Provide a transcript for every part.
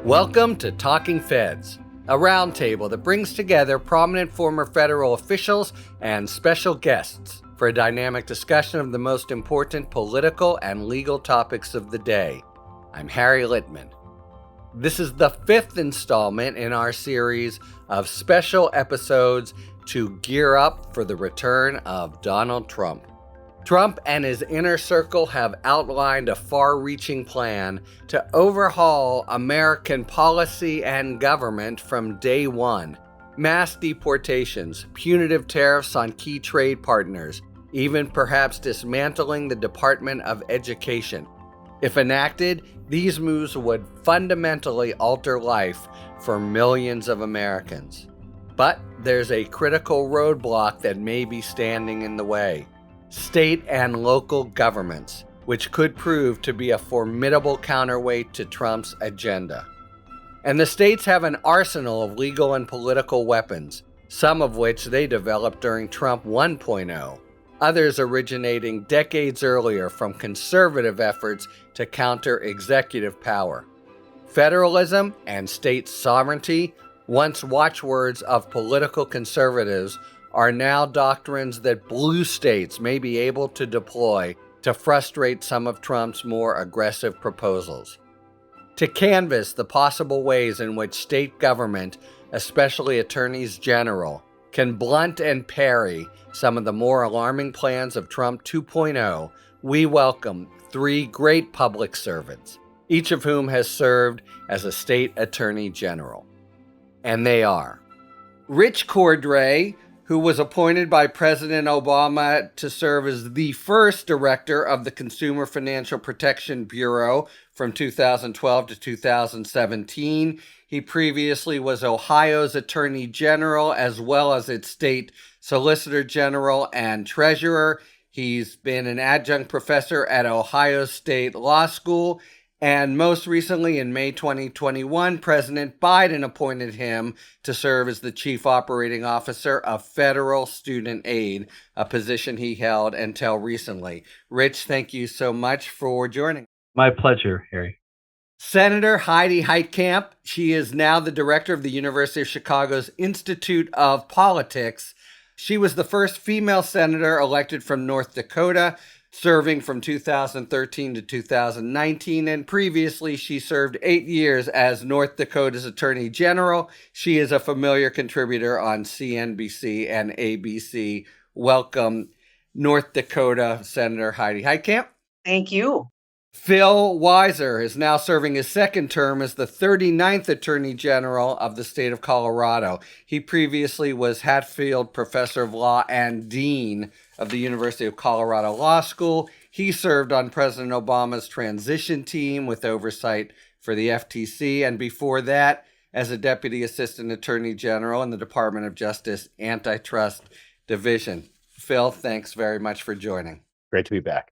Welcome to Talking Feds, a roundtable that brings together prominent former federal officials and special guests for a dynamic discussion of the most important political and legal topics of the day. I'm Harry Littman. This is the fifth installment in our series of special episodes to gear up for the return of Donald Trump. Trump and his inner circle have outlined a far-reaching plan to overhaul American policy and government from day one. Mass deportations, punitive tariffs on key trade partners, even perhaps dismantling the Department of Education. If enacted, these moves would fundamentally alter life for millions of Americans. But there's a critical roadblock that may be standing in the way. State and local governments, which could prove to be a formidable counterweight to Trump's agenda. And the states have an arsenal of legal and political weapons, some of which they developed during Trump 1.0, others originating decades earlier from conservative efforts to counter executive power. Federalism and state sovereignty, once watchwords of political conservatives, are now doctrines that blue states may be able to deploy to frustrate some of Trump's more aggressive proposals. To canvass the possible ways in which state government, especially attorneys general, can blunt and parry some of the more alarming plans of Trump 2.0, we welcome three great public servants, each of whom has served as a state attorney general. And they are Rich Cordray, who was appointed by President Obama to serve as the first director of the Consumer Financial Protection Bureau from 2012 to 2017. He previously was Ohio's Attorney General as well as its state Solicitor General and Treasurer. He's been an adjunct professor at Ohio State Law School. And most recently, in May 2021, President Biden appointed him to serve as the Chief Operating Officer of Federal Student Aid, a position he held until recently. Rich, thank you so much for joining. My pleasure, Harry. Senator Heidi Heitkamp, she is now the director of the University of Chicago's Institute of Politics. She was the first female senator elected from North Dakota, serving from 2013 to 2019, and previously she served 8 years as North Dakota's Attorney General. She is a familiar contributor on CNBC and ABC. Welcome, North Dakota Senator Heidi Heitkamp. Thank you. Phil Weiser is now serving his second term as the 39th Attorney General of the state of Colorado. He previously was Hatfield Professor of Law and Dean of the University of Colorado Law School. He served on President Obama's transition team with oversight for the FTC, and before that, as a Deputy Assistant Attorney General in the Department of Justice Antitrust Division. Phil, thanks very much for joining. Great to be back.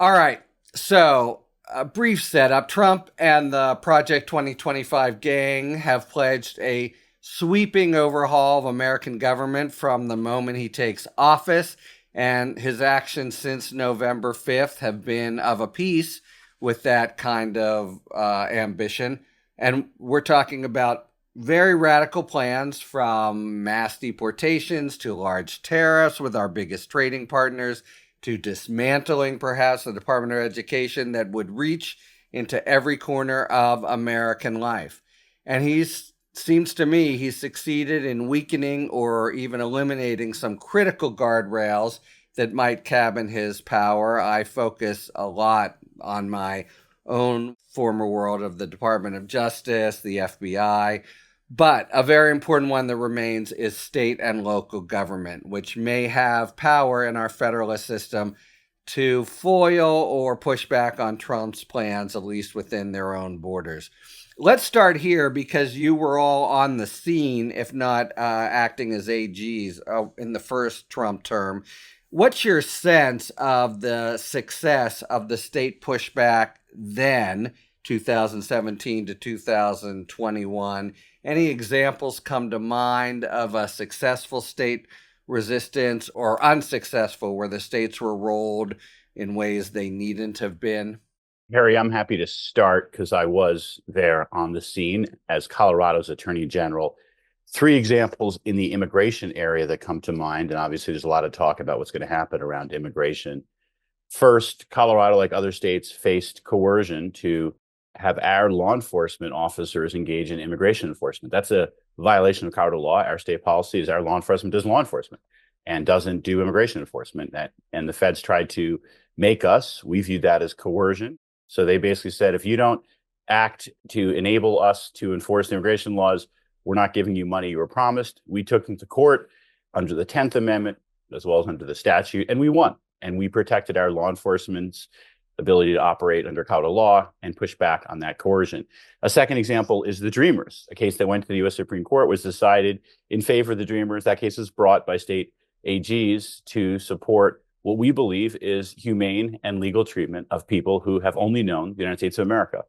All right. So, a brief setup. Trump and the Project 2025 gang have pledged a sweeping overhaul of American government from the moment he takes office, and his actions since November 5th have been of a piece with that kind of ambition. And we're talking about very radical plans, from mass deportations to large tariffs with our biggest trading partners, to dismantling perhaps the Department of Education that would reach into every corner of American life. And seems to me he's succeeded in weakening or even eliminating some critical guardrails that might cabin his power. I focus a lot on my own former world of the Department of Justice, the FBI. But a very important one that remains is state and local government, which may have power in our federalist system to foil or push back on Trump's plans, at least within their own borders. Let's start here because you were all on the scene, if not acting as AGs in the first Trump term. What's your sense of the success of the state pushback then, 2017 to 2021? Any examples come to mind of a successful state resistance or unsuccessful where the states were rolled in ways they needn't have been? Harry, I'm happy to start because I was there on the scene as Colorado's Attorney General. Three examples in the immigration area that come to mind, and obviously there's a lot of talk about what's going to happen around immigration. First, Colorado, like other states, faced coercion to have our law enforcement officers engage in immigration enforcement. That's a violation of Colorado law. Our state policy is our law enforcement does law enforcement and doesn't do immigration enforcement. And the feds tried to make us, we viewed that as coercion. So they basically said, if you don't act to enable us to enforce the immigration laws, we're not giving you money you were promised. We took them to court under the 10th Amendment, as well as under the statute, and we won. And we protected our law enforcement's ability to operate under Colorado law and push back on that coercion. A second example is the Dreamers. A case that went to the U.S. Supreme Court was decided in favor of the Dreamers. That case was brought by state AGs to support what we believe is humane and legal treatment of people who have only known the United States of America.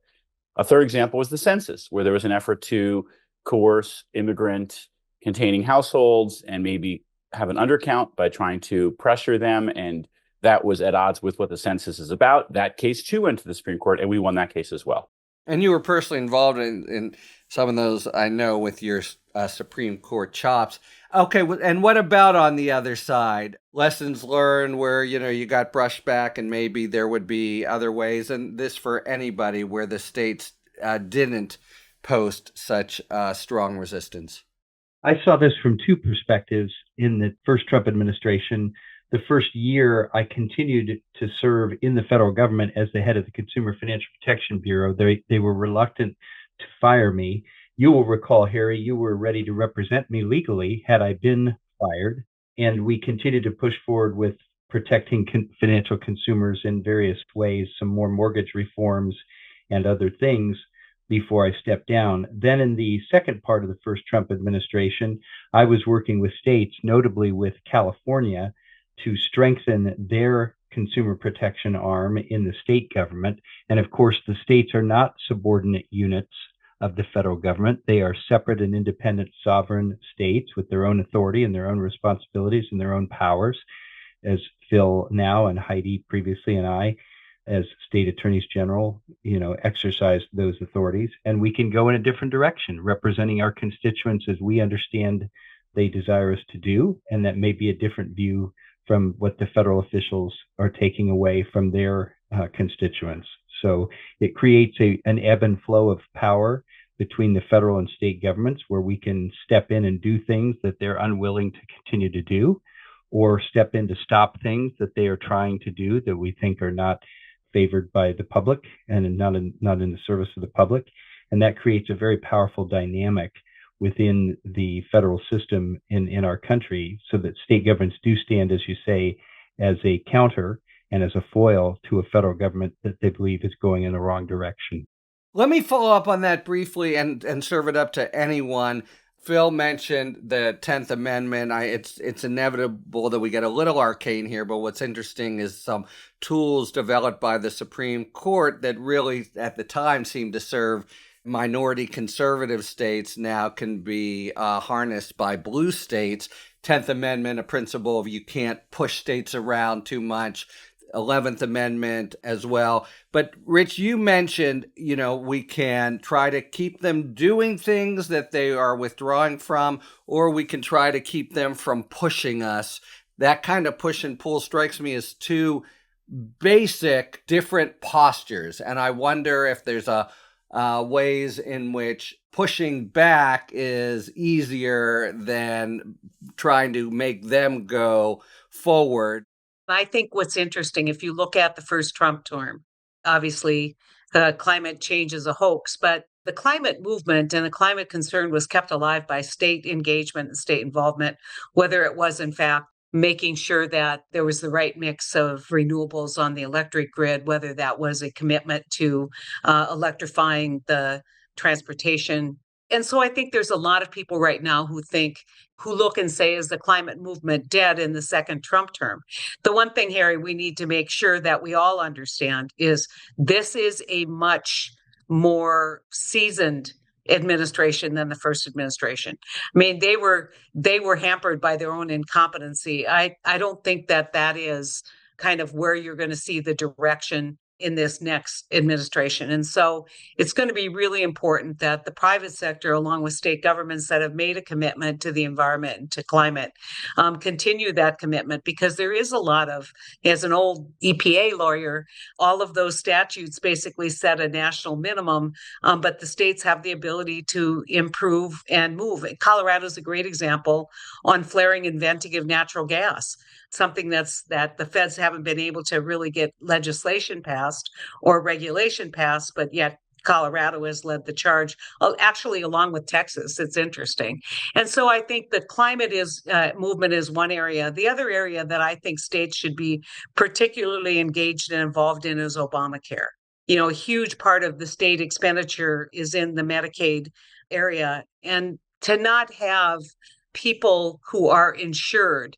A third example was the census, where there was an effort to coerce immigrant containing households and maybe have an undercount by trying to pressure them. And that was at odds with what the census is about. That case too went to the Supreme Court, and we won that case as well. And you were personally involved in some of those, I know, with your Supreme Court chops. Okay, and what about on the other side? Lessons learned where, you got brushed back and maybe there would be other ways, and this for anybody where the states didn't post such strong resistance. I saw this from two perspectives in the first Trump administration. The first year, I continued to serve in the federal government as the head of the Consumer Financial Protection Bureau. They were reluctant to fire me. You will recall, Harry, you were ready to represent me legally had I been fired. And we continued to push forward with protecting financial consumers in various ways, some more mortgage reforms and other things before I stepped down. Then in the second part of the first Trump administration, I was working with states, notably with California, to strengthen their consumer protection arm in the state government. And of course, the states are not subordinate units of the federal government. They are separate and independent sovereign states with their own authority and their own responsibilities and their own powers, as Phil now and Heidi previously and I, as state attorneys general, exercise those authorities. And we can go in a different direction, representing our constituents as we understand they desire us to do. And that may be a different view from what the federal officials are taking away from their constituents. So it creates an ebb and flow of power between the federal and state governments, where we can step in and do things that they're unwilling to continue to do, or step in to stop things that they are trying to do that we think are not favored by the public and not in the service of the public. And that creates a very powerful dynamic within the federal system in our country, so that state governments do stand, as you say, as a counter and as a foil to a federal government that they believe is going in the wrong direction. Let me follow up on that briefly and serve it up to anyone. Phil mentioned the 10th Amendment. It's inevitable that we get a little arcane here, but what's interesting is some tools developed by the Supreme Court that really, at the time, seemed to serve minority conservative states now can be harnessed by blue states. 10th Amendment, a principle of you can't push states around too much. 11th Amendment as well. But Rich, you mentioned, we can try to keep them doing things that they are withdrawing from, or we can try to keep them from pushing us. That kind of push and pull strikes me as two basic different postures. And I wonder if there's ways in which pushing back is easier than trying to make them go forward. I think what's interesting, if you look at the first Trump term, obviously climate change is a hoax, but the climate movement and the climate concern was kept alive by state engagement and state involvement, whether it was in fact making sure that there was the right mix of renewables on the electric grid, whether that was a commitment to electrifying the transportation. And so I think there's a lot of people right now who look and say, is the climate movement dead in the second Trump term? The one thing, Harry, we need to make sure that we all understand is this is a much more seasoned administration than the first administration. I mean, they were hampered by their own incompetency. I don't think that is kind of where you're going to see the direction in this next administration. And so it's going to be really important that the private sector, along with state governments that have made a commitment to the environment and to climate, continue that commitment, because there is a lot of, as an old EPA lawyer, all of those statutes basically set a national minimum, but the states have the ability to improve and move. Colorado is a great example on flaring and venting of natural gas, something that the feds haven't been able to really get legislation passed or regulation passed, but yet Colorado has led the charge, actually, along with Texas. It's interesting. And so I think the climate movement is one area. The other area that I think states should be particularly engaged and involved in is Obamacare. A huge part of the state expenditure is in the Medicaid area. And to not have people who are insured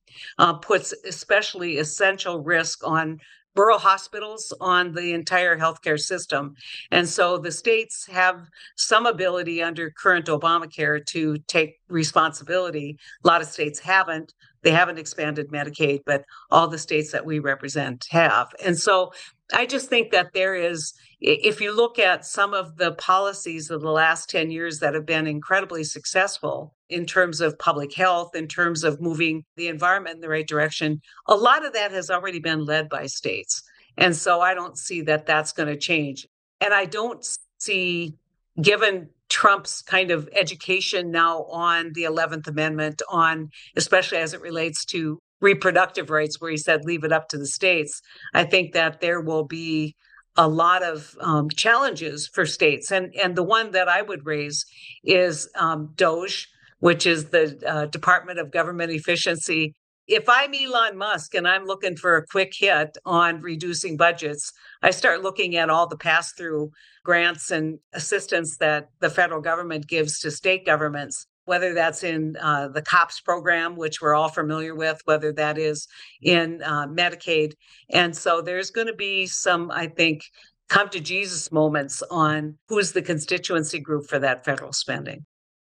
puts especially essential risk on rural hospitals, on the entire healthcare system. And so the states have some ability under current Obamacare to take responsibility. A lot of states haven't. They haven't expanded Medicaid, but all the states that we represent have. And so I just think that there is, if you look at some of the policies of the last 10 years that have been incredibly successful in terms of public health, in terms of moving the environment in the right direction, a lot of that has already been led by states. And so I don't see that that's going to change. And I don't see, given Trump's kind of education now on the 11th Amendment, on especially as it relates to reproductive rights, where he said, leave it up to the states, I think that there will be a lot of challenges for states. And the one that I would raise is DOGE, which is the Department of Government Efficiency. If I'm Elon Musk and I'm looking for a quick hit on reducing budgets, I start looking at all the pass-through grants and assistance that the federal government gives to state governments, whether that's in the COPS program, which we're all familiar with, whether that is in Medicaid. And so there's going to be some, I think, come to Jesus moments on who's the constituency group for that federal spending.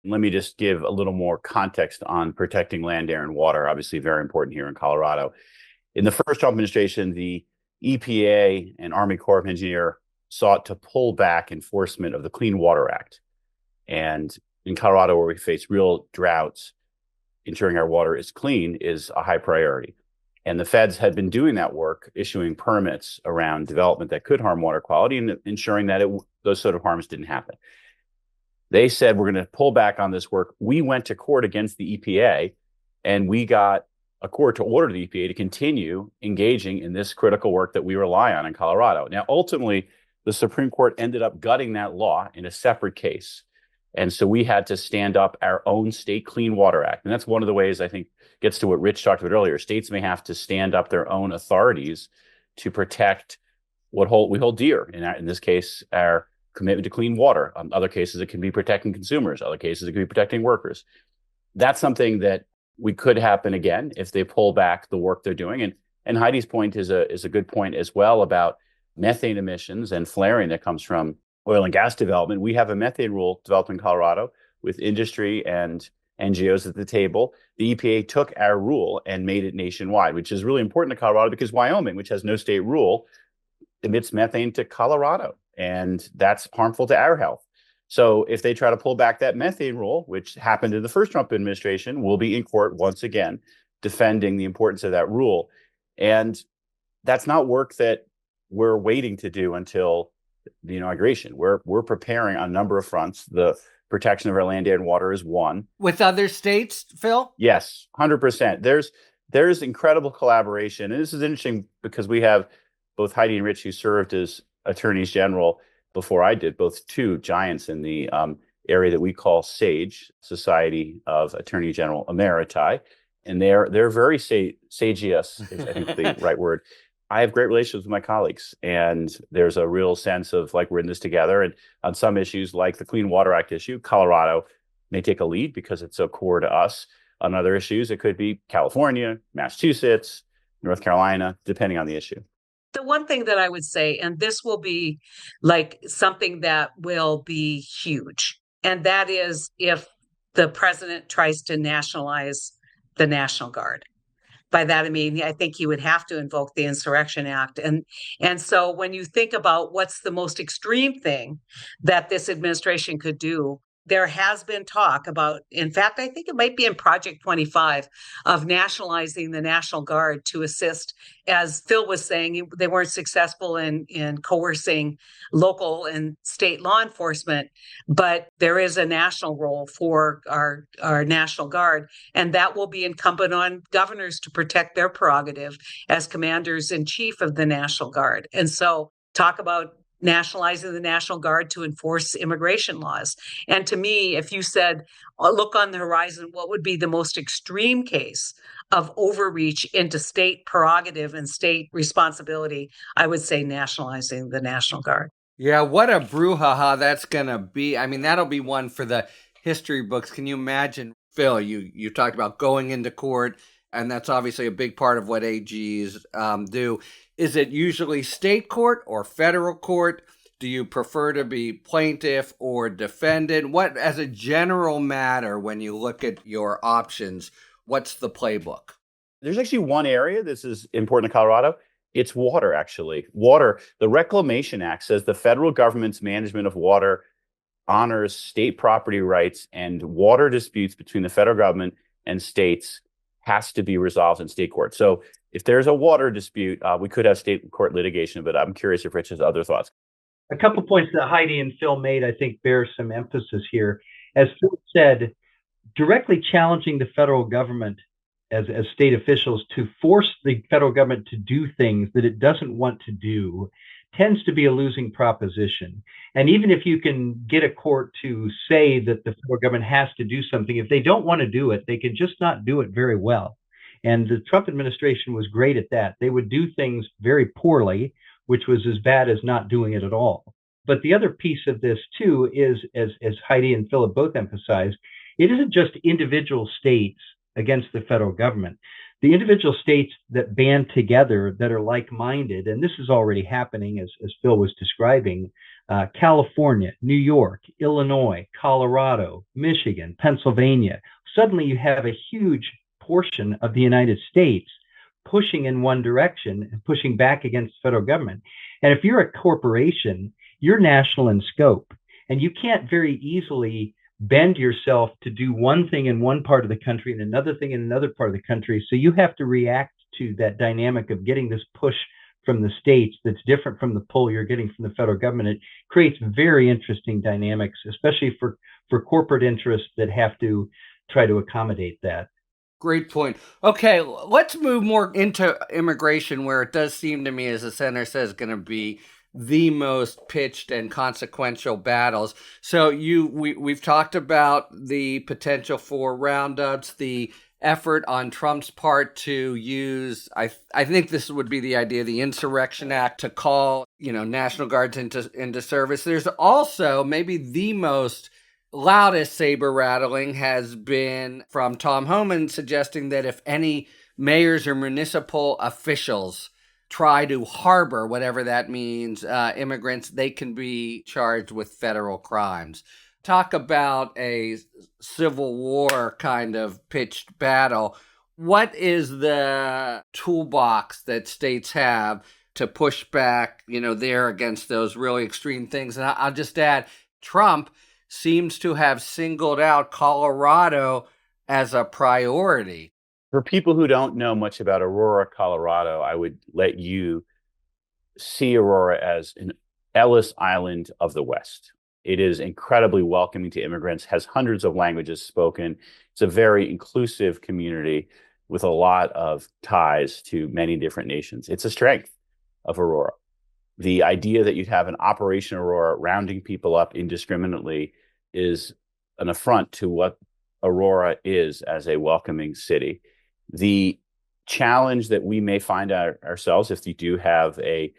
Let me just give a little more context on protecting land, air, and water, obviously very important here in Colorado. In the first Trump administration, the EPA and Army Corps of Engineers sought to pull back enforcement of the Clean Water Act. And in Colorado, where we face real droughts, ensuring our water is clean is a high priority. And the feds had been doing that work, issuing permits around development that could harm water quality and ensuring that those sort of harms didn't happen. They said, we're going to pull back on this work. We went to court against the EPA, and we got a court to order the EPA to continue engaging in this critical work that we rely on in Colorado. Now, ultimately, the Supreme Court ended up gutting that law in a separate case. And so we had to stand up our own state Clean Water Act. And that's one of the ways I think gets to what Rich talked about earlier. States may have to stand up their own authorities to protect what we hold dear. In this case, our commitment to clean water. Other cases, it can be protecting consumers. Other cases, it could be protecting workers. That's something that we could happen again if they pull back the work they're doing. And Heidi's point is a good point as well about methane emissions and flaring that comes from oil and gas development. We have a methane rule developed in Colorado with industry and NGOs at the table. The EPA took our rule and made it nationwide, which is really important to Colorado because Wyoming, which has no state rule, emits methane to Colorado. And that's harmful to our health. So if they try to pull back that methane rule, which happened in the first Trump administration, we'll be in court once again defending the importance of that rule. And that's not work that we're waiting to do until the inauguration. We're preparing on a number of fronts. The protection of our land, air, and water is one. With other states, Phil? Yes, 100%. There's incredible collaboration. And this is interesting because we have both Heidi and Rich, who served as attorneys general before I did, both two giants in the area that we call SAGE, Society of Attorney General Emeriti. And they're very sagious, is I think the right word. I have great relations with my colleagues, and there's a real sense of like we're in this together. And on some issues like the Clean Water Act issue, Colorado may take a lead because it's so core to us. On other issues, it could be California, Massachusetts, North Carolina, depending on the issue. The one thing that I would say, and this will be like something that will be huge, and that is if the president tries to nationalize the National Guard. by that, I mean, I think he would have to invoke the Insurrection Act. And so when you think about what's the most extreme thing that this administration could do, there has been talk about, in fact, I think it might be in Project 25, of nationalizing the National Guard to assist. As Phil was saying, they weren't successful in coercing local and state law enforcement, but there is a national role for our National Guard, and that will be incumbent on governors to protect their prerogative as commanders in chief of the National Guard. And so talk about nationalizing the National Guard to enforce immigration laws. And to me, if you said, look on the horizon, what would be the most extreme case of overreach into state prerogative and state responsibility, I would say nationalizing the National Guard. Yeah, what a brouhaha that's going to be. I mean, that'll be one for the history books. Can you imagine, Phil, you talked about going into court, and that's obviously a big part of what AGs do. Is it usually state court or federal court? Do you prefer to be plaintiff or defendant? What, as a general matter, when you look at your options, what's the playbook? There's actually one area this is important to Colorado. It's water, actually. Water. The Reclamation Act says the federal government's management of water honors state property rights, and water disputes between the federal government and states has to be resolved in state court. So if there's a water dispute, we could have state court litigation, but I'm curious if Rich has other thoughts. A couple points that Heidi and Phil made, I think, bear some emphasis here. As Phil said, directly challenging the federal government as state officials to force the federal government to do things that it doesn't want to do tends to be a losing proposition. And even if you can get a court to say that the federal government has to do something, if they don't want to do it, they can just not do it very well. And the Trump administration was great at that. They would do things very poorly, which was as bad as not doing it at all. But the other piece of this, too, is, as Heidi and Philip both emphasized, it isn't just individual states against the federal government. The individual states that band together that are like-minded, and this is already happening, as Phil was describing, California, New York, Illinois, Colorado, Michigan, Pennsylvania. Suddenly you have a huge portion of the United States pushing in one direction and pushing back against the federal government. And if you're a corporation, you're national in scope, and you can't very easily bend yourself to do one thing in one part of the country and another thing in another part of the country. So you have to react to that dynamic of getting this push from the states that's different from the pull you're getting from the federal government. It creates very interesting dynamics, especially for corporate interests that have to try to accommodate that. Great point. Okay, let's move more into immigration, where it does seem to me, as the senator says, going to be the most pitched and consequential battles. So we've talked about the potential for roundups, the effort on Trump's part to use, I think this would be the idea, the Insurrection Act, to call, National Guards into service. There's also maybe the most loudest saber rattling has been from Tom Homan, suggesting that if any mayors or municipal officials try to harbor, whatever that means, immigrants, they can be charged with federal crimes. Talk about a Civil War kind of pitched battle. What is the toolbox that states have to push back, there against those really extreme things? And I'll just add, Trump seems to have singled out Colorado as a priority. For people who don't know much about Aurora, Colorado, I would let you see Aurora as an Ellis Island of the West. It is incredibly welcoming to immigrants, has hundreds of languages spoken. It's a very inclusive community with a lot of ties to many different nations. It's a strength of Aurora. The idea that you'd have an Operation Aurora rounding people up indiscriminately is an affront to what Aurora is as a welcoming city. The challenge that we may find ourselves if you do have a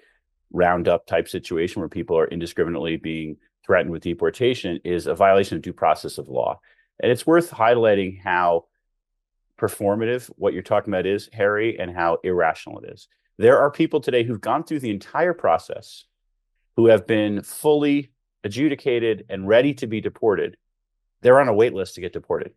roundup type situation where people are indiscriminately being threatened with deportation is a violation of due process of law. And it's worth highlighting how performative what you're talking about is, Harry, and how irrational it is. There are people today who've gone through the entire process, who have been fully adjudicated and ready to be deported. They're on a wait list to get deported.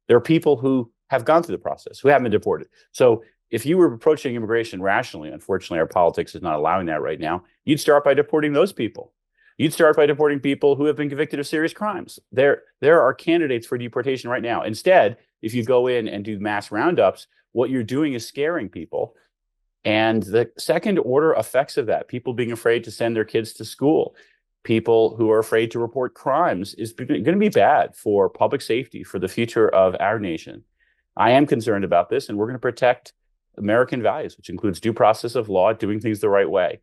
There are people who have gone through the process, who haven't been deported. So if you were approaching immigration rationally, unfortunately, our politics is not allowing that right now, you'd start by deporting those people. You'd start by deporting people who have been convicted of serious crimes. There are candidates for deportation right now. Instead, if you go in and do mass roundups, what you're doing is scaring people. And the second order effects of that, people being afraid to send their kids to school, people who are afraid to report crimes, is going to be bad for public safety, for the future of our nation. I am concerned about this, and we're going to protect American values, which includes due process of law, doing things the right way.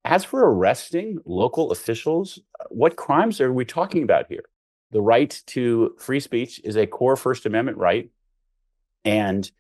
As for arresting local officials, what crimes are we talking about here? The right to free speech is a core First Amendment right. And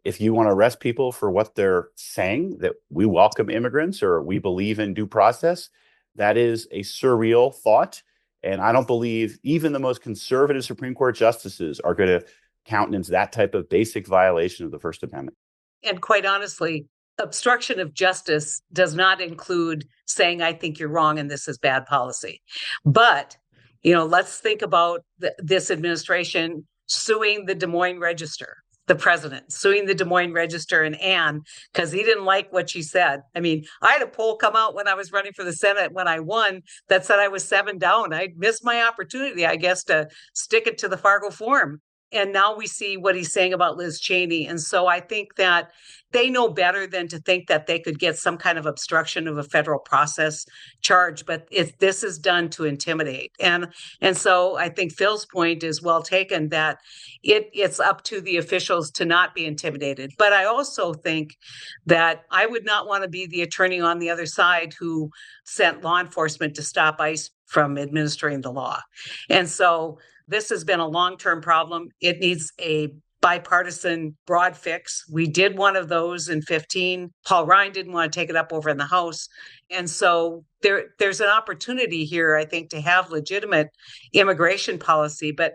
if you want to arrest people for what they're saying, that we welcome immigrants or we believe in due process, that is a surreal thought. And I don't believe even the most conservative Supreme Court justices are going to countenance that type of basic violation of the First Amendment. And quite honestly, obstruction of justice does not include saying, I think you're wrong and this is bad policy. But, let's think about this administration suing the Des Moines Register, the president suing the Des Moines Register and Ann because he didn't like what she said. I mean, I had a poll come out when I was running for the Senate when I won that said I was 7 down. I missed my opportunity, I guess, to stick it to the Fargo Forum. And now we see what he's saying about Liz Cheney. And so I think that they know better than to think that they could get some kind of obstruction of a federal process charge. But if this is done to intimidate. And so I think Phil's point is well taken, that it's up to the officials to not be intimidated. But I also think that I would not want to be the attorney on the other side who sent law enforcement to stop ICE from administering the law. And so this has been a long-term problem. It needs a bipartisan broad fix. We did one of those in 2015. Paul Ryan didn't want to take it up over in the House. And so there's an opportunity here, I think, to have legitimate immigration policy. But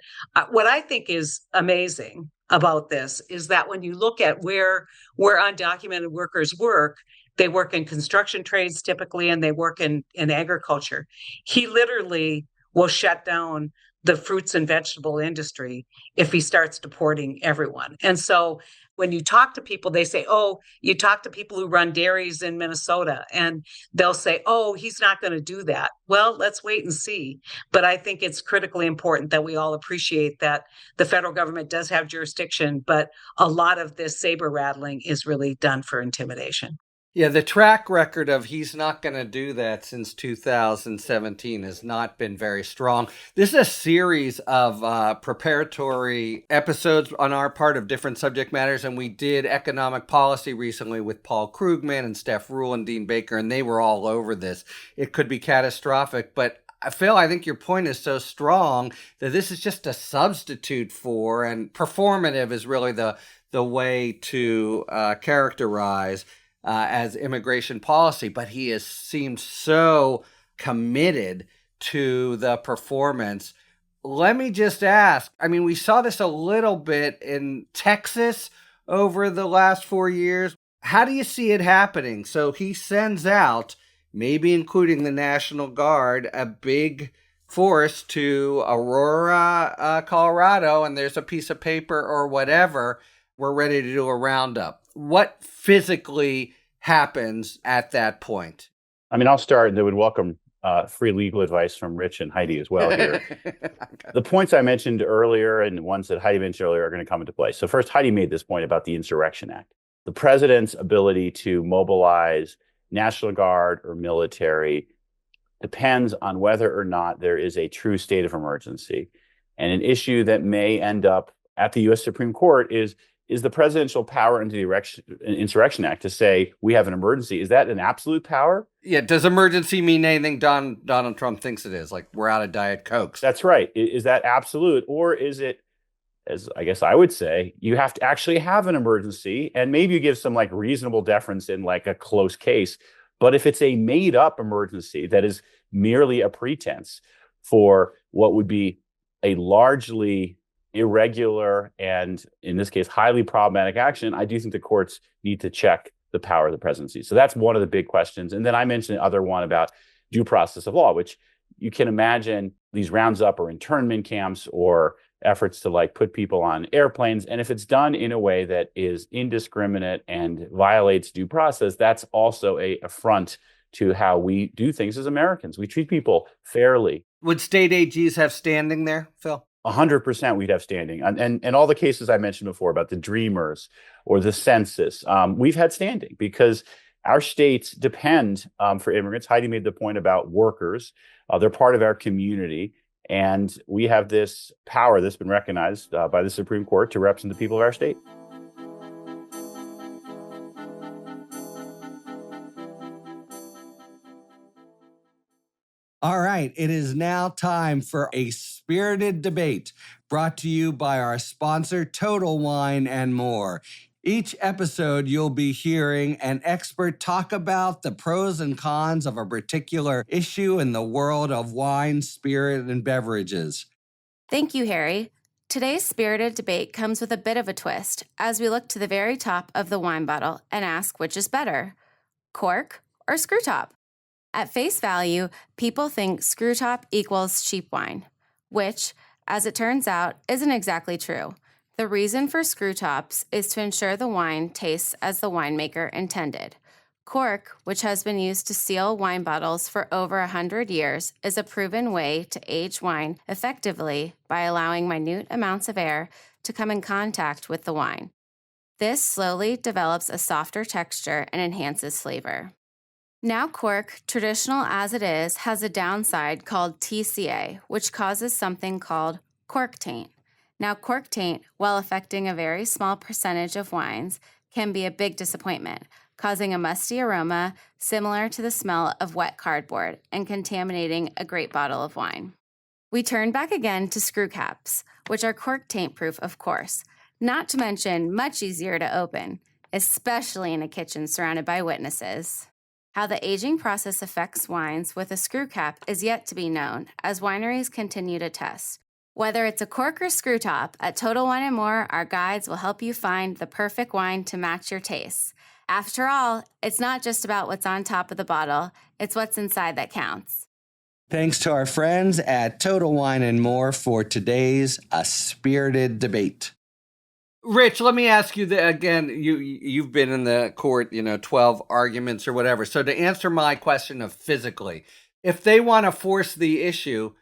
what I think is amazing about this is that when you look at where undocumented workers work, they work in construction trades typically, and they work in agriculture. He literally will shut down the fruits and vegetable industry if he starts deporting everyone. And so when you talk to people, they say, oh, you talk to people who run dairies in Minnesota, and they'll say, oh, he's not going to do that. Well, let's wait and see. But I think it's critically important that we all appreciate that the federal government does have jurisdiction, but a lot of this saber rattling is really done for intimidation. Yeah, the track record of he's not going to do that since 2017 has not been very strong. This is a series of preparatory episodes on our part of different subject matters, and we did economic policy recently with Paul Krugman and Steph Rule and Dean Baker, and they were all over this. It could be catastrophic, but Phil, I think your point is so strong that this is just a substitute for, and performative is really the way to characterize as immigration policy, but he has seemed so committed to the performance. Let me just ask, I mean, we saw this a little bit in Texas over the last 4 years. How do you see it happening? So he sends out, maybe including the National Guard, a big force to Aurora, Colorado, and there's a piece of paper or whatever. We're ready to do a roundup. What physically happens at that point? I mean, I'll start, and they would welcome free legal advice from Rich and Heidi as well here. The points I mentioned earlier and the ones that Heidi mentioned earlier are going to come into play. So first, Heidi made this point about the Insurrection Act. The president's ability to mobilize National Guard or military depends on whether or not there is a true state of emergency. And an issue that may end up at the U.S. Supreme Court is the presidential power under the Insurrection Act to say we have an emergency. Is that an absolute power? Yeah. Does emergency mean anything Donald Trump thinks it is? Like we're out of Diet Cokes. That's right. Is that absolute? Or is it, as I guess I would say, you have to actually have an emergency, and maybe you give some like reasonable deference in like a close case. But if it's a made up emergency that is merely a pretense for what would be a largely irregular and, in this case, highly problematic action, I do think the courts need to check the power of the presidency. So that's one of the big questions. And then I mentioned the other one about due process of law, which you can imagine these rounds up or internment camps or efforts to like put people on airplanes. And if it's done in a way that is indiscriminate and violates due process, that's also an affront to how we do things as Americans. We treat people fairly. Would state AGs have standing there, Phil? 100% we'd have standing. And all the cases I mentioned before about the Dreamers or the census, we've had standing because our states depend for immigrants. Heidi made the point about workers. They're part of our community. And we have this power that's been recognized by the Supreme Court to represent the people of our state. All right, it is now time for a spirited debate brought to you by our sponsor, Total Wine and More. Each episode, you'll be hearing an expert talk about the pros and cons of a particular issue in the world of wine, spirit, and beverages. Thank you, Harry. Today's spirited debate comes with a bit of a twist as we look to the very top of the wine bottle and ask which is better, cork or screw top? At face value, people think screw top equals cheap wine, which, as it turns out, isn't exactly true. The reason for screw tops is to ensure the wine tastes as the winemaker intended. Cork, which has been used to seal wine bottles for over 100 years, is a proven way to age wine effectively by allowing minute amounts of air to come in contact with the wine. This slowly develops a softer texture and enhances flavor. Now cork, traditional as it is, has a downside called TCA, which causes something called cork taint. Now cork taint, while affecting a very small percentage of wines, can be a big disappointment, causing a musty aroma similar to the smell of wet cardboard and contaminating a great bottle of wine. We turn back again to screw caps, which are cork taint proof, of course, not to mention much easier to open, especially in a kitchen surrounded by witnesses. How the aging process affects wines with a screw cap is yet to be known as wineries continue to test. Whether it's a cork or screw top, at Total Wine & More, our guides will help you find the perfect wine to match your tastes. After all, it's not just about what's on top of the bottle, it's what's inside that counts. Thanks to our friends at Total Wine & More for today's spirited debate. Rich, let me ask you again, you've been in the court, 12 arguments or whatever. So to answer my question of physically, if they want to force the issue,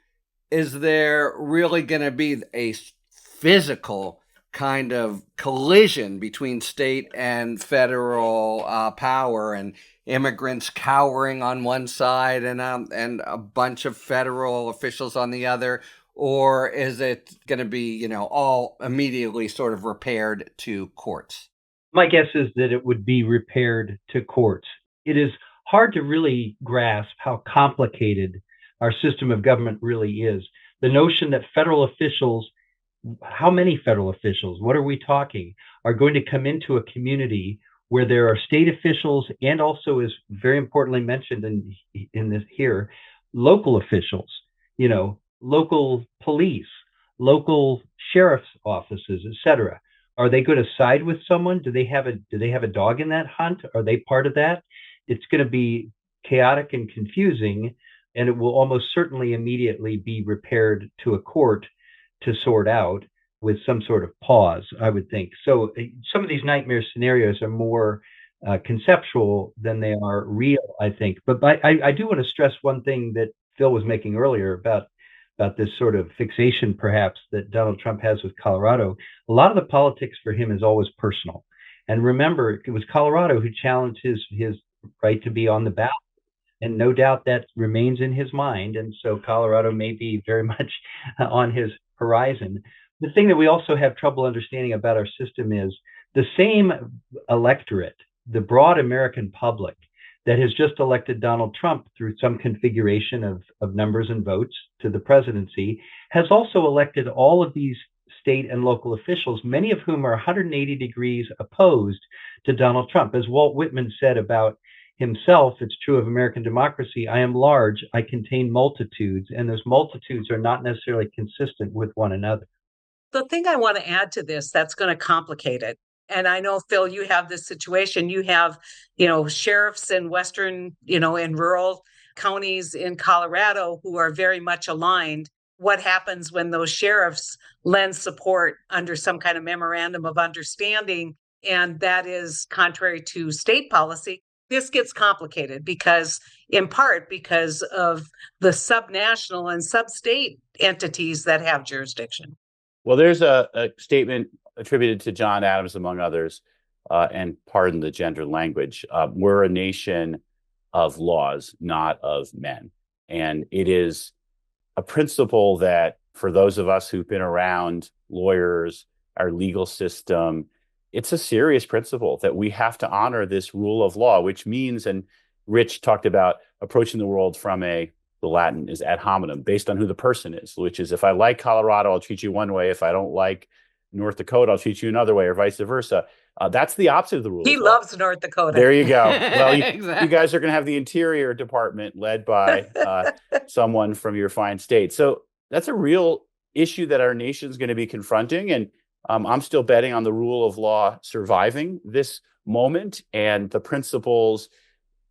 is there really going to be a physical kind of collision between state and federal power and immigrants cowering on one side and a bunch of federal officials on the other? Or is it going to be, all immediately sort of repaired to courts? My guess is that it would be repaired to courts. It is hard to really grasp how complicated our system of government really is. The notion that federal officials, how many federal officials, what are we talking, are going to come into a community where there are state officials and also, is very importantly mentioned in this here, local officials, local police, local sheriff's offices, etc. Are they going to side with someone? Do they have a dog in that hunt? Are they part of that? It's going to be chaotic and confusing, and it will almost certainly immediately be repaired to a court to sort out with some sort of pause, I would think. So some of these nightmare scenarios are more conceptual than they are real, I think. But I do want to stress one thing that Phil was making earlier about this sort of fixation, perhaps, that Donald Trump has with Colorado. A lot of the politics for him is always personal. And remember, it was Colorado who challenged his right to be on the ballot. And no doubt that remains in his mind. And so Colorado may be very much on his horizon. The thing that we also have trouble understanding about our system is the same electorate, the broad American public, that has just elected Donald Trump through some configuration of numbers and votes to the presidency, has also elected all of these state and local officials, many of whom are 180 degrees opposed to Donald Trump. As Walt Whitman said about himself, it's true of American democracy, I am large, I contain multitudes, and those multitudes are not necessarily consistent with one another. The thing I want to add to this that's going to complicate it, and I know, Phil, you have this situation. You have, sheriffs in Western, in rural counties in Colorado who are very much aligned what happens when those sheriffs lend support under some kind of memorandum of understanding, and that is contrary to state policy. This gets complicated in part because of the subnational and sub-state entities that have jurisdiction. Well, there's a statement attributed to John Adams, among others, and pardon the gender language. We're a nation of laws, not of men. And it is a principle that for those of us who've been around lawyers, our legal system, it's a serious principle that we have to honor this rule of law, which means, and Rich talked about approaching the world from the Latin is ad hominem, based on who the person is, which is if I like Colorado, I'll treat you one way. If I don't like North Dakota, I'll treat you another way, or vice versa. That's the opposite of the rule. He loves North Dakota. There you go. Well, Exactly. you guys are going to have the Interior Department led by someone from your fine state. So that's a real issue that our nation's going to be confronting. And I'm still betting on the rule of law surviving this moment. And the principles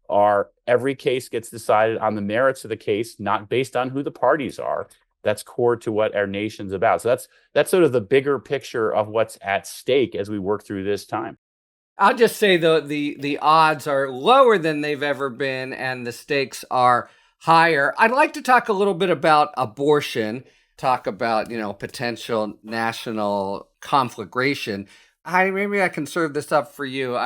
are every case gets decided on the merits of the case, not based on who the parties are. That's core to what our nation's about. So that's sort of the bigger picture of what's at stake as we work through this time. I'll just say the odds are lower than they've ever been, and the stakes are higher. I'd like to talk a little bit about abortion, talk about, potential national conflagration. Maybe I can serve this up for you.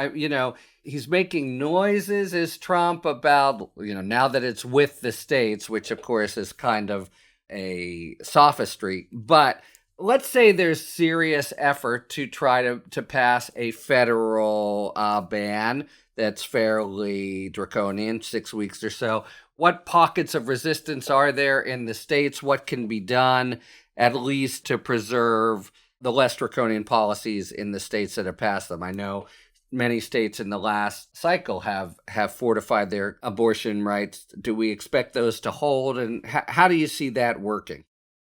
He's making noises, is Trump, about, now that it's with the states, which of course is kind of a sophistry. But let's say there's serious effort to try to pass a federal ban that's fairly draconian, 6 weeks or so. What pockets of resistance are there in the states? What can be done, at least to preserve the less draconian policies in the states that have passed them? I know many states in the last cycle have fortified their abortion rights. Do we expect those to hold? And how do you see that working?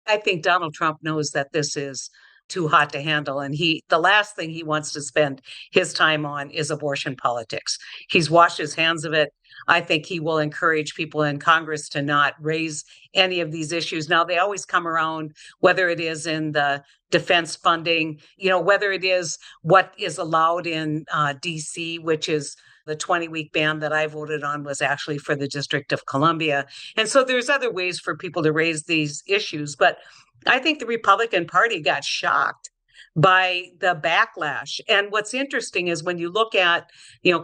I think Donald Trump knows that this is too hot to handle. And the last thing he wants to spend his time on is abortion politics. He's washed his hands of it. I think he will encourage people in Congress to not raise any of these issues. Now, they always come around, whether it is in the defense funding, whether it is what is allowed in DC, which is the 20-week ban that I voted on was actually for the District of Columbia. And so there's other ways for people to raise these issues. But I think the Republican Party got shocked by the backlash. And what's interesting is when you look at,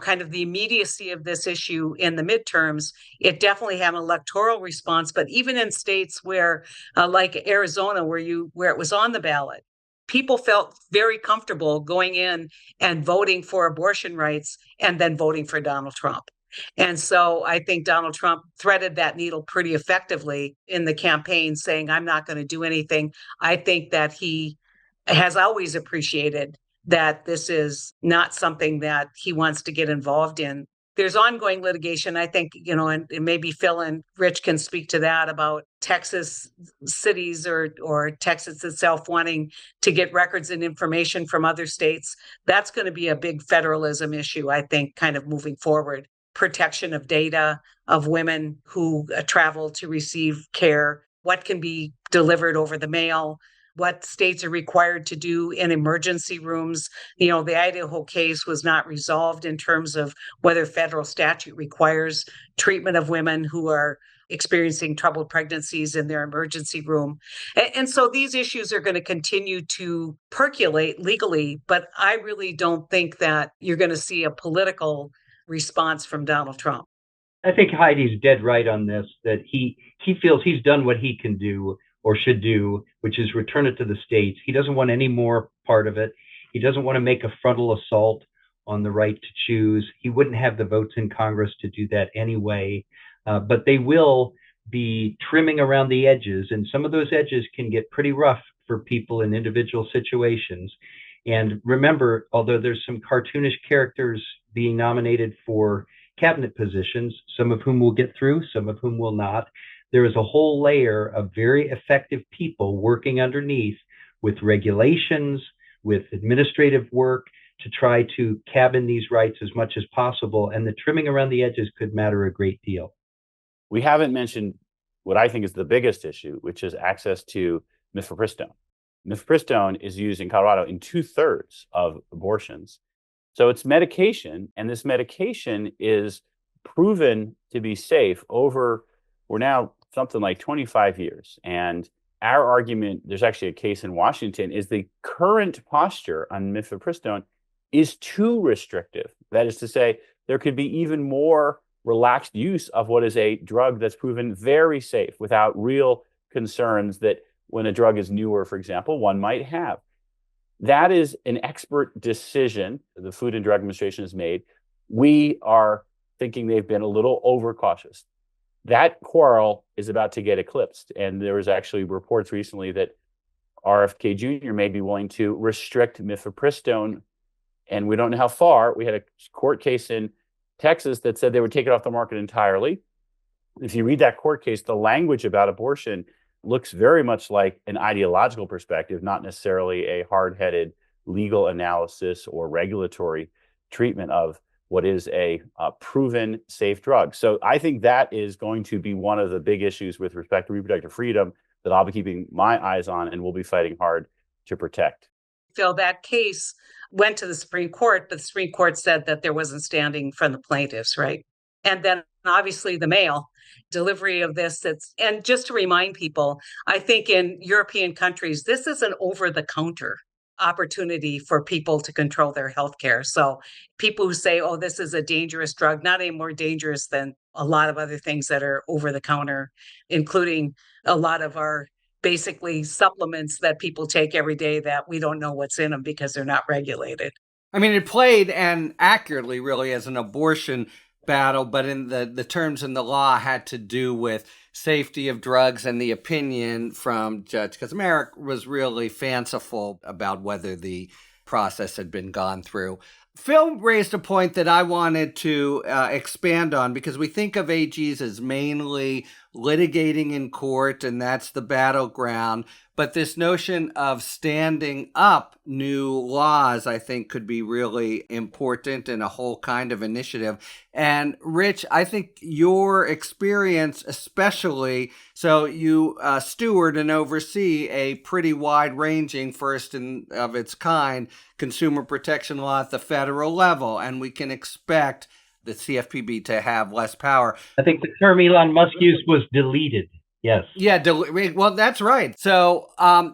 kind of the immediacy of this issue in the midterms, it definitely had an electoral response. But even in states where, like Arizona, where it was on the ballot, people felt very comfortable going in and voting for abortion rights and then voting for Donald Trump. And so I think Donald Trump threaded that needle pretty effectively in the campaign, saying, I'm not going to do anything. I think that he has always appreciated that this is not something that he wants to get involved in. There's ongoing litigation, I think, and maybe Phil and Rich can speak to that about Texas cities or Texas itself wanting to get records and information from other states. That's going to be a big federalism issue, I think, kind of moving forward. Protection of data of women who travel to receive care, what can be delivered over the mail, what states are required to do in emergency rooms. The Idaho case was not resolved in terms of whether federal statute requires treatment of women who are experiencing troubled pregnancies in their emergency room. And so these issues are going to continue to percolate legally, but I really don't think that you're going to see a political response from Donald Trump. I think Heidi's dead right on this, that he feels he's done what he can do or should do, which is return it to the states. He doesn't want any more part of it. He doesn't want to make a frontal assault on the right to choose. He wouldn't have the votes in Congress to do that anyway. But they will be trimming around the edges, and some of those edges can get pretty rough for people in individual situations. And remember, although there's some cartoonish characters being nominated for cabinet positions, some of whom will get through, some of whom will not, there is a whole layer of very effective people working underneath with regulations, with administrative work to try to cabin these rights as much as possible. And the trimming around the edges could matter a great deal. We haven't mentioned what I think is the biggest issue, which is access to mifepristone. Mifepristone is used in Colorado in 2/3 of abortions. So it's medication, and this medication is proven to be safe over, we're now something like 25 years. And our argument, there's actually a case in Washington, is the current posture on mifepristone is too restrictive. That is to say, there could be even more relaxed use of what is a drug that's proven very safe without real concerns that when a drug is newer, for example, one might have. That is an expert decision the Food and Drug Administration has made. We are thinking they've been a little overcautious. That quarrel is about to get eclipsed. And there was actually reports recently that RFK Jr. may be willing to restrict mifepristone. And we don't know how far. We had a court case in Texas that said they would take it off the market entirely. If you read that court case, the language about abortion looks very much like an ideological perspective, not necessarily a hard-headed legal analysis or regulatory treatment of what is a proven safe drug. So I think that is going to be one of the big issues with respect to reproductive freedom that I'll be keeping my eyes on and will be fighting hard to protect. Phil, that case went to the Supreme Court, but the Supreme Court said that there wasn't standing from the plaintiffs, right? And then obviously the mail delivery of this. And just to remind people, I think in European countries, this is an over-the-counter opportunity for people to control their healthcare. So people who say, oh, this is a dangerous drug, not any more dangerous than a lot of other things that are over the counter, including a lot of our basically supplements that people take every day that we don't know what's in them because they're not regulated. I mean, it played and accurately really as an abortion battle, but in the terms in the law had to do with safety of drugs and the opinion from Judge Kaczmarek was really fanciful about whether the process had been gone through. Phil raised a point that I wanted to expand on because we think of AGs as mainly litigating in court, and that's the battleground. But this notion of standing up new laws, I think, could be really important in a whole kind of initiative. And Rich, I think your experience especially, so you steward and oversee a pretty wide-ranging, first of its kind, consumer protection law at the federal level, and we can expect the CFPB to have less power. I think the term Elon Musk used was deleted. Yes. Yeah, well, that's right. So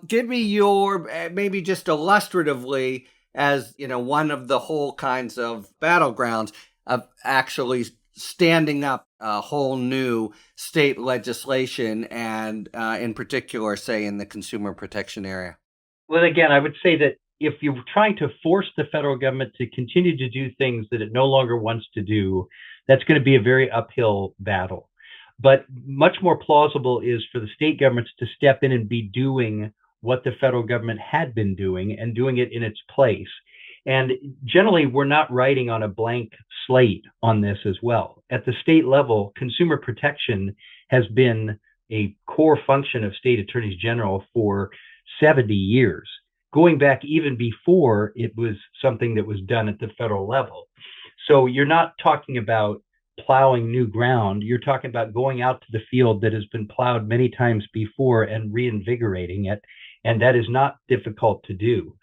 give me your, maybe just illustratively, as one of the whole kinds of battlegrounds of actually standing up a whole new state legislation and in particular, say, in the consumer protection area. Well, again, I would say that if you're trying to force the federal government to continue to do things that it no longer wants to do, that's going to be a very uphill battle. But much more plausible is for the state governments to step in and be doing what the federal government had been doing and doing it in its place. And generally, we're not writing on a blank slate on this as well. At the state level, consumer protection has been a core function of state attorneys general for 70 years, going back even before it was something that was done at the federal level. So you're not talking about plowing new ground. You're talking about going out to the field that has been plowed many times before and reinvigorating it. And that is not difficult to do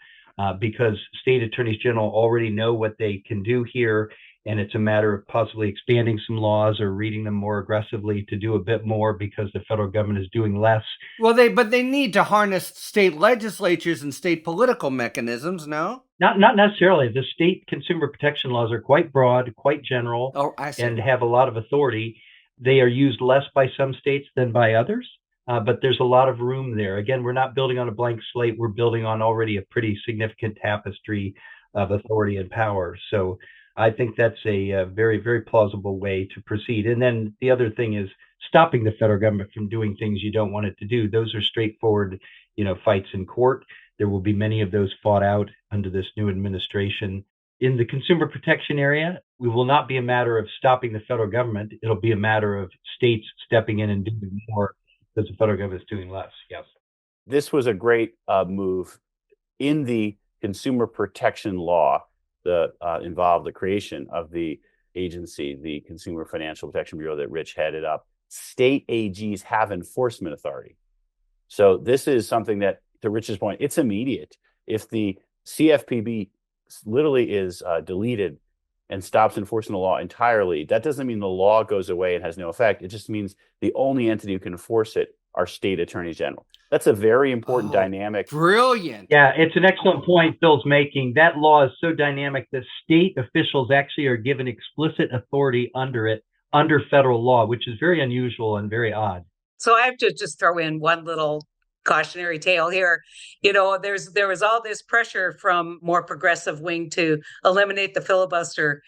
because state attorneys general already know what they can do here. And it's a matter of possibly expanding some laws or reading them more aggressively to do a bit more because the federal government is doing less. Well, but they need to harness state legislatures and state political mechanisms, no? Not necessarily. The state consumer protection laws are quite broad, quite general, and have a lot of authority. They are used less by some states than by others, but there's a lot of room there. Again, we're not building on a blank slate. We're building on already a pretty significant tapestry of authority and power. So I think that's a very, very plausible way to proceed. And then the other thing is stopping the federal government from doing things you don't want it to do. Those are straightforward, fights in court. There will be many of those fought out under this new administration. In the consumer protection area, it will not be a matter of stopping the federal government. It'll be a matter of states stepping in and doing more because the federal government is doing less. Yes. This was a great move in the consumer protection law that involved the creation of the agency, the Consumer Financial Protection Bureau that Rich headed up. state AGs have enforcement authority. So this is something that, to Rich's point, it's immediate. If the CFPB literally is deleted and stops enforcing the law entirely, that doesn't mean the law goes away and has no effect. It just means the only entity who can enforce it are state attorneys general. That's a very important dynamic. Brilliant. Yeah, it's an excellent point Phil's making. That law is so dynamic that state officials actually are given explicit authority under it, under federal law, which is very unusual and very odd. So I have to just throw in one little cautionary tale here. There was all this pressure from more progressive wing to eliminate the filibuster.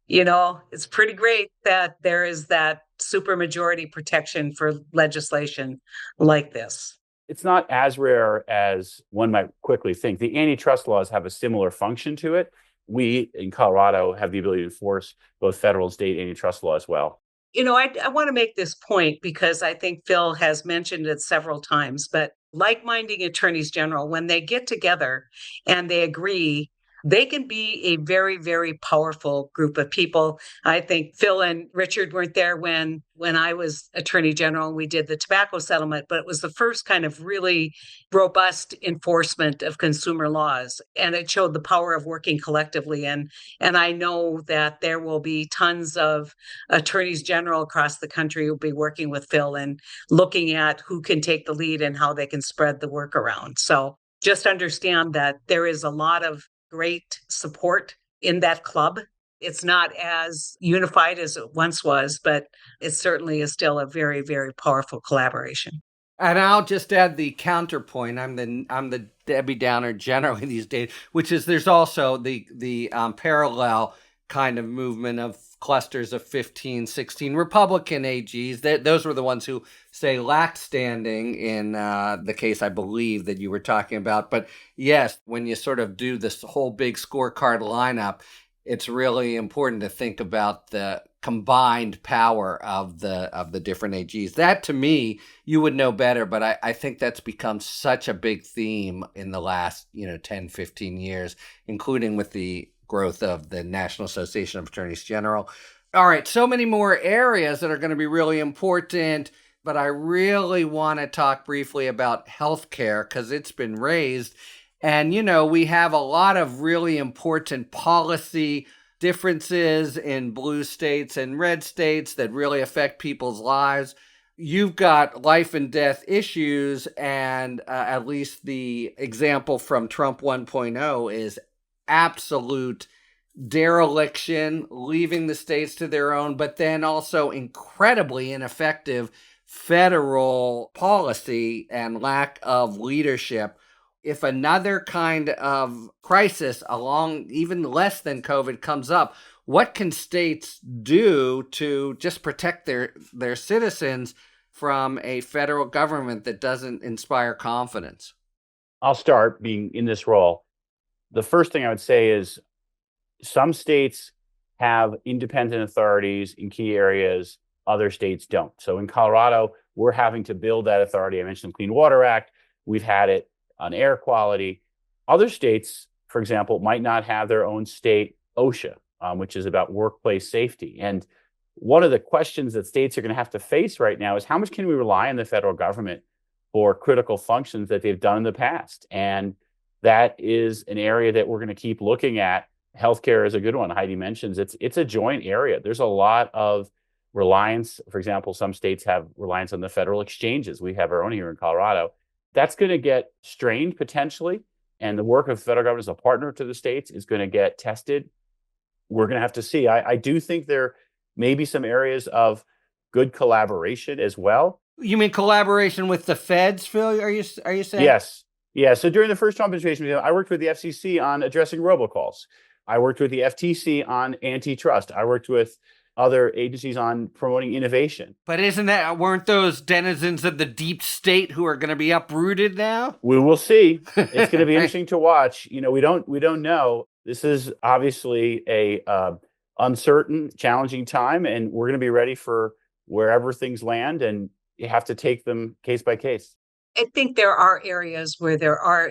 It's pretty great that there is that supermajority protection for legislation like this. It's not as rare as one might quickly think. The antitrust laws have a similar function to it. We in Colorado have the ability to enforce both federal and state antitrust law as well. I want to make this point because I think Phil has mentioned it several times, but like-minded attorneys general, when they get together and they agree, they can be a very, very powerful group of people. I think Phil and Richard weren't there when I was attorney general and we did the tobacco settlement, but it was the first kind of really robust enforcement of consumer laws. And it showed the power of working collectively. And I know that there will be tons of attorneys general across the country who will be working with Phil and looking at who can take the lead and how they can spread the work around. So just understand that there is a lot of great support in that club. It's not as unified as it once was, but it certainly is still a very, very powerful collaboration. And I'll just add the counterpoint. I'm the Debbie Downer generally these days, which is there's also the parallel kind of movement of clusters of 15, 16 Republican AGs. Those were the ones who say lacked standing in the case I believe that you were talking about. But yes, when you sort of do this whole big scorecard lineup, it's really important to think about the combined power of the different AGs. That, to me, you would know better, but I think that's become such a big theme in the last 10, 15 years, including with the growth of the National Association of Attorneys General. All right, so many more areas that are going to be really important, but I really want to talk briefly about healthcare because it's been raised. And, we have a lot of really important policy differences in blue states and red states that really affect people's lives. You've got life and death issues, and at least the example from Trump 1.0 is absolute dereliction, leaving the states to their own, but then also incredibly ineffective federal policy and lack of leadership. If another kind of crisis along even less than COVID comes up, what can states do to just protect their citizens from a federal government that doesn't inspire confidence? I'll start being in this role. The first thing I would say is some states have independent authorities in key areas, other states don't. So in Colorado, we're having to build that authority. I mentioned the Clean Water Act. We've had it on air quality. Other states, for example, might not have their own state OSHA, which is about workplace safety. And one of the questions that states are going to have to face right now is how much can we rely on the federal government for critical functions that they've done in the past? And that is an area that we're going to keep looking at. Healthcare is a good one. Heidi mentions it's a joint area. There's a lot of reliance. For example, some states have reliance on the federal exchanges. We have our own here in Colorado. That's going to get strained potentially. And the work of the federal government as a partner to the states is going to get tested. We're going to have to see. I do think there may be some areas of good collaboration as well. You mean collaboration with the feds, Phil? Are you saying? Yes. Yeah. So during the first Trump administration, I worked with the FCC on addressing robocalls. I worked with the FTC on antitrust. I worked with other agencies on promoting innovation. But weren't those denizens of the deep state who are going to be uprooted now? We will see. It's going to be interesting to watch. We don't know. This is obviously a uncertain, challenging time, and we're going to be ready for wherever things land, and you have to take them case by case. I think there are areas where there are,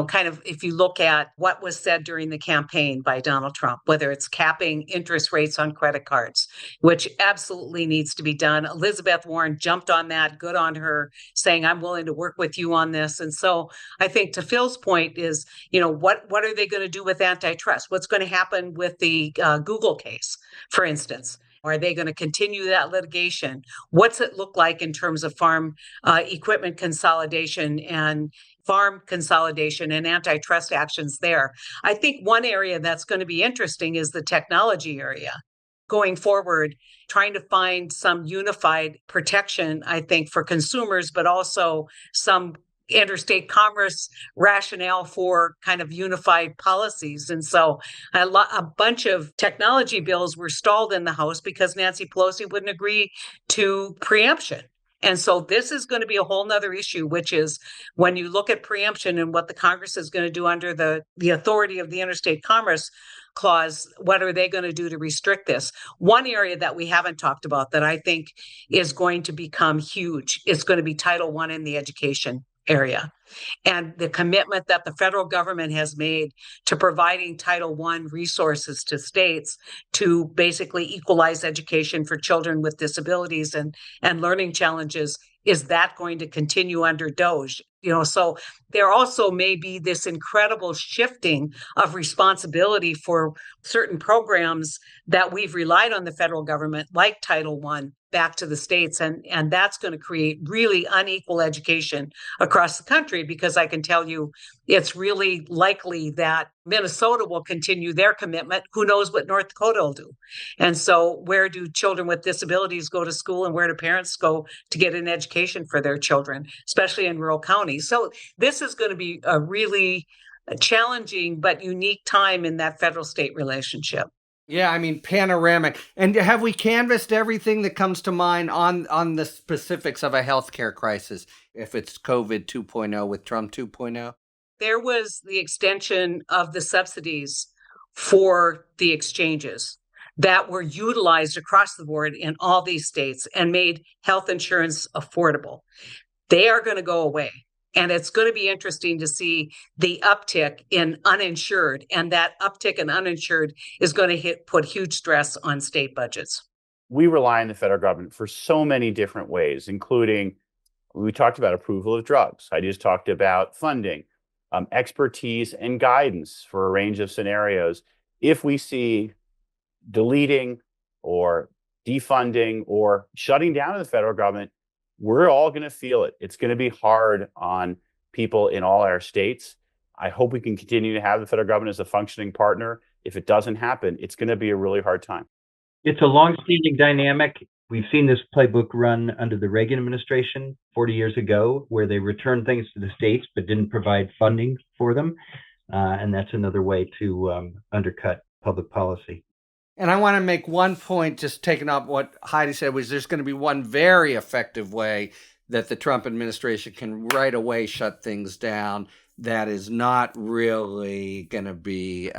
kind of, if you look at what was said during the campaign by Donald Trump, whether it's capping interest rates on credit cards, which absolutely needs to be done. Elizabeth Warren jumped on that, good on her, saying, I'm willing to work with you on this. And so I think to Phil's point is, what are they going to do with antitrust? What's going to happen with the Google case, for instance? Are they going to continue that litigation? What's it look like in terms of farm equipment consolidation and farm consolidation and antitrust actions there? I think one area that's going to be interesting is the technology area. Going forward, trying to find some unified protection, I think, for consumers, but also some interstate commerce rationale for kind of unified policies. And so a bunch of technology bills were stalled in the House because Nancy Pelosi wouldn't agree to preemption. And so this is going to be a whole nother issue, which is when you look at preemption and what the Congress is going to do under the authority of the Interstate Commerce Clause, what are they going to do to restrict this? One area that we haven't talked about that I think is going to become huge is going to be Title I in the education area. And the commitment that the federal government has made to providing Title I resources to states to basically equalize education for children with disabilities and learning challenges, is that going to continue under DOGE? So there also may be this incredible shifting of responsibility for certain programs that we've relied on the federal government, like Title I, back to the states. And that's going to create really unequal education across the country, because I can tell you it's really likely that Minnesota will continue their commitment. Who knows what North Dakota will do? And so where do children with disabilities go to school, and where do parents go to get an education for their children, especially in rural counties? So this is going to be a really challenging but unique time in that federal-state relationship. Yeah, I mean, panoramic. And have we canvassed everything that comes to mind on the specifics of a healthcare crisis, if it's COVID 2.0 with Trump 2.0? There was the extension of the subsidies for the exchanges that were utilized across the board in all these states and made health insurance affordable. They are going to go away. And it's going to be interesting to see the uptick in uninsured. And that uptick in uninsured is going to put huge stress on state budgets. We rely on the federal government for so many different ways, including, we talked about approval of drugs. I just talked about funding, expertise and guidance for a range of scenarios. If we see deleting or defunding or shutting down of the federal government, we're all going to feel it. It's going to be hard on people in all our states. I hope we can continue to have the federal government as a functioning partner. If it doesn't happen, it's going to be a really hard time. It's a long-standing dynamic. We've seen this playbook run under the Reagan administration 40 years ago, where they returned things to the states but didn't provide funding for them. And that's another way to undercut public policy. And I want to make one point, just taking up what Heidi said, was there's going to be one very effective way that the Trump administration can right away shut things down that is not really going to be,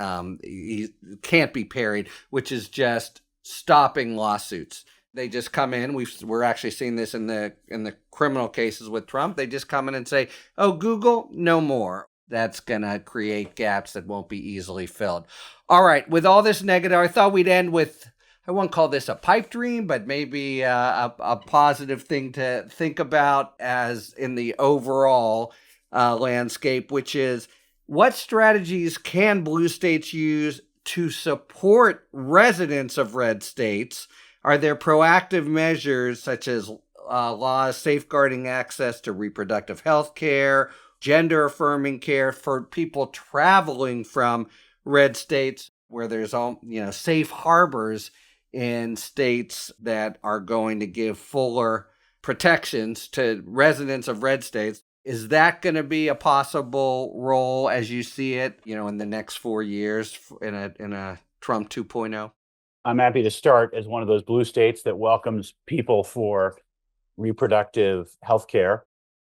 can't be parried, which is just stopping lawsuits. They just come in. We're actually seeing this in the criminal cases with Trump. They just come in and say, oh, Google, no more. That's going to create gaps that won't be easily filled. All right. With all this negative, I thought we'd end with, I won't call this a pipe dream, but maybe a positive thing to think about as in the overall landscape, which is what strategies can blue states use to support residents of red states? Are there proactive measures such as laws safeguarding access to reproductive health care, gender affirming care for people traveling from red states where there's all, safe harbors in states that are going to give fuller protections to residents of red states? Is that going to be a possible role as you see it, in the next 4 years in a Trump 2.0? I'm happy to start as one of those blue states that welcomes people for reproductive health care.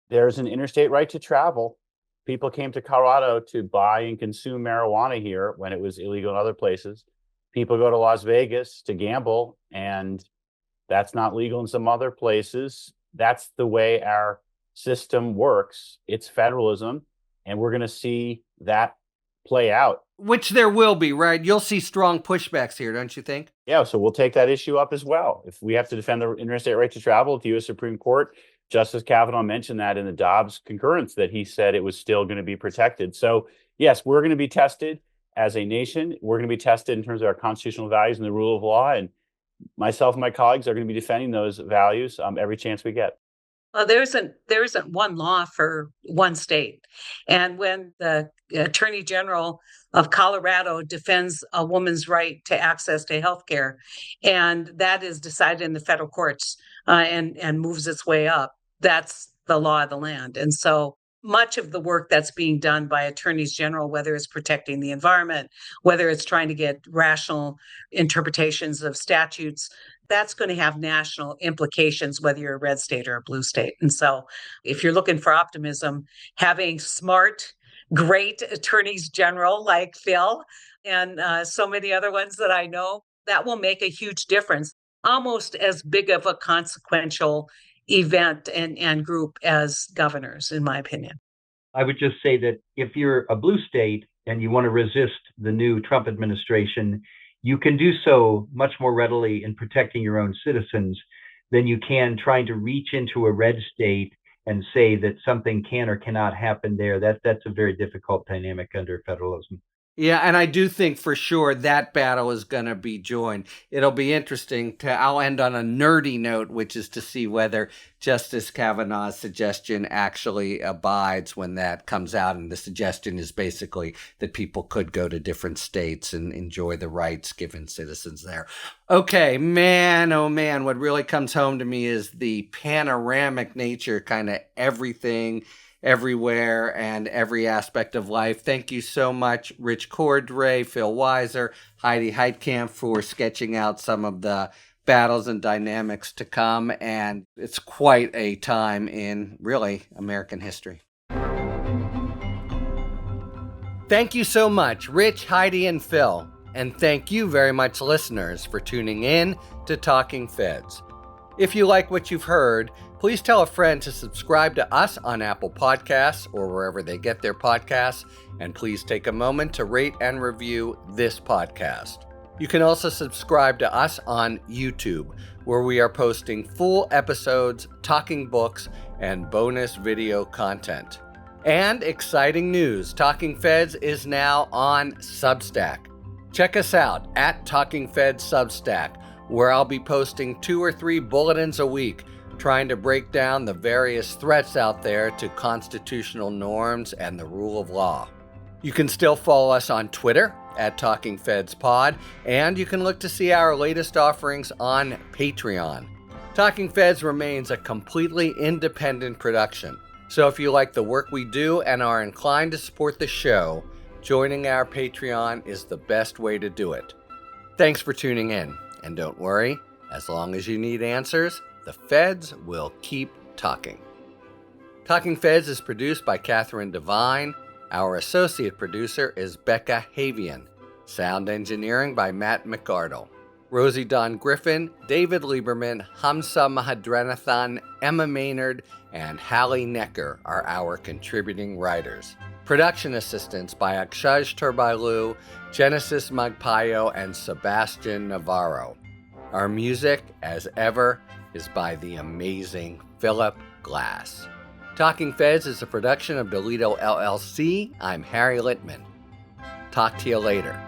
There's an interstate right to travel. People came to Colorado to buy and consume marijuana here when it was illegal in other places. People go to Las Vegas to gamble, and that's not legal in some other places. That's the way our system works. It's federalism, and we're going to see that play out. Which there will be, right? You'll see strong pushbacks here, don't you think? Yeah, so we'll take that issue up as well. If we have to defend the interstate right to travel at the U.S. Supreme Court, Justice Kavanaugh mentioned that in the Dobbs concurrence, that he said it was still going to be protected. So yes, we're going to be tested as a nation. We're going to be tested in terms of our constitutional values and the rule of law. And myself and my colleagues are going to be defending those values every chance we get. Well, there isn't one law for one state. And when the Attorney General of Colorado defends a woman's right to access to health care, and that is decided in the federal courts and moves its way up, that's the law of the land. And so much of the work that's being done by attorneys general, whether it's protecting the environment, whether it's trying to get rational interpretations of statutes, that's going to have national implications, whether you're a red state or a blue state. And so if you're looking for optimism, having smart, great attorneys general like Phil and so many other ones that I know, that will make a huge difference, almost as big of a consequential event and group as governors, in my opinion. I would just say that if you're a blue state and you want to resist the new Trump administration, you can do so much more readily in protecting your own citizens than you can trying to reach into a red state and say that something can or cannot happen there. That's a very difficult dynamic under federalism. Yeah, and I do think for sure that battle is going to be joined. It'll be interesting I'll end on a nerdy note, which is to see whether Justice Kavanaugh's suggestion actually abides when that comes out. And the suggestion is basically that people could go to different states and enjoy the rights given citizens there. Okay, man, oh man, what really comes home to me is the panoramic nature, kind of everything, everywhere, and every aspect of life. Thank you so much, Rich Cordray, Phil Weiser, Heidi Heitkamp, for sketching out some of the battles and dynamics to come. And it's quite a time in, really, American history. Thank you so much, Rich, Heidi, and Phil. And thank you very much, listeners, for tuning in to Talking Feds. If you like what you've heard, please tell a friend to subscribe to us on Apple Podcasts or wherever they get their podcasts, and please take a moment to rate and review this podcast. You can also subscribe to us on YouTube, where we are posting full episodes, talking books, and bonus video content. And exciting news, Talking Feds is now on Substack. Check us out at Talking Feds Substack, where I'll be posting 2 or 3 bulletins a week, trying to break down the various threats out there to constitutional norms and the rule of law. You can still follow us on Twitter at Talking Feds Pod, and you can look to see our latest offerings on Patreon. Talking Feds remains a completely independent production, so if you like the work we do and are inclined to support the show, joining our Patreon is the best way to do it. Thanks for tuning in, and don't worry, as long as you need answers, the Feds will keep talking. Talking Feds is produced by Catherine Devine. Our associate producer is Becca Havian. Sound engineering by Matt McArdle. Rosie Don Griffin, David Lieberman, Hamza Mahadranathan, Emma Maynard, and Hallie Necker are our contributing writers. Production assistance by Akshaj Turbailu, Genesis Magpayo, and Sebastian Navarro. Our music, as ever, is by the amazing Philip Glass. Talking Feds is a production of Delito LLC. I'm Harry Littman. Talk to you later.